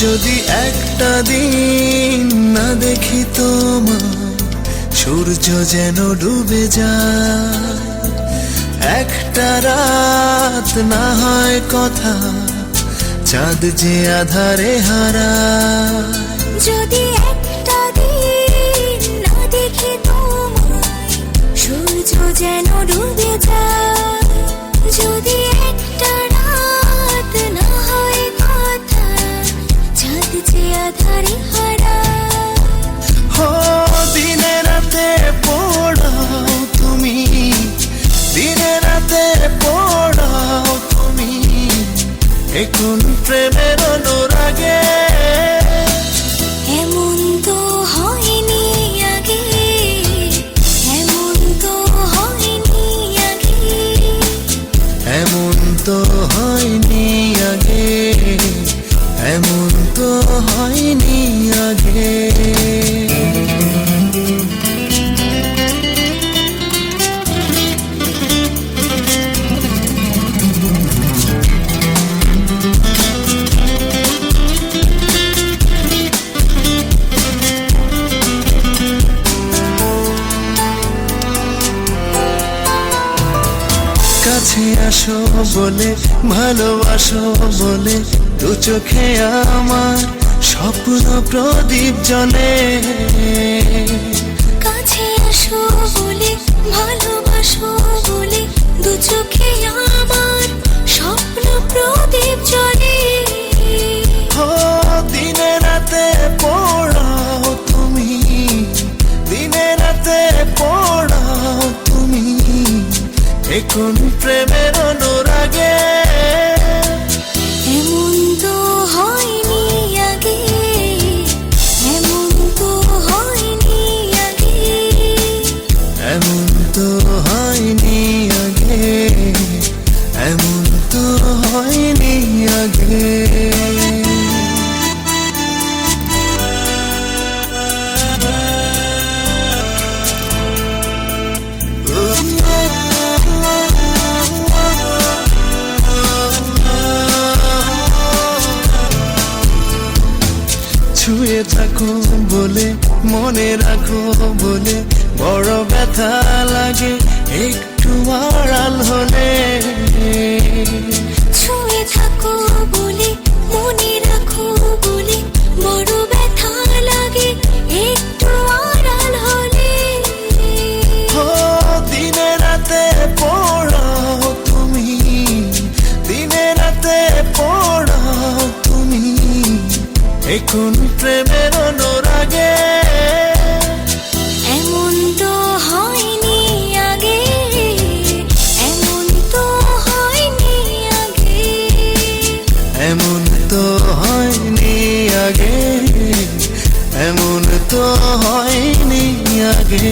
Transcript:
যদি একটা দিন না দেখি তোমায়, সূর্য যেন ডুবে যায়। একটা রাত না হয় কথা, চাঁদ যে আধারে হারায়। যদি একটা দিন না দেখি তোমায়, সূর্য যেন ডুবে যায়। যদি একটা রাত না হয় কথা, চাঁদ যে আধারে হারায়। হো দিনে রাতে পড়াও তুমি, দিনে রাতে পড়াও তুমি, এখন প্রেমের অনুরাগে। এমন তো হয়নি আগে, এমন তো হয়নি আগে, এমন তো হয়নি আগে, এমন তো হয়নি আগে। কাছে আসো বলে, ভালোবাসো বলে, দু চোখে আমার স্বপ্ন প্রদীপ জ্বলে। কাছে আসো বলে, ভালোবাসো বলে, দু চোখে আমার স্বপ্ন প্রদীপ জ্বলে। ও দিনে রাতে পড়াও তুমি, দিনে রাতে পড়াও তুমি, এখন প্রেমের অনুরাগে। এমন তো হয়নি আগে, এমন তো হয়নি আগে, এমন তো হয়নি আগে, এমন তো হয়নি আগে। ছুঁয়ে থাকো বলে, মনে রাখো বলে, বড় ব্যথা লাগে একটু আড়াল হলে। ছুঁয়ে থাকো বলে, মনে রাখো বলে, বড় ব্যথা লাগে একটু আড়াল হলে। ও দিনে রাতে পড়াও তুমি, দিনে রাতে পড়াও তুমি, এখন প্রেমের অনুরাগে। এমন তো হয়নি আগে, এমন তো হয়নি আগে, এমন তো হয়নি আগে, এমন তো হয়নি আগে।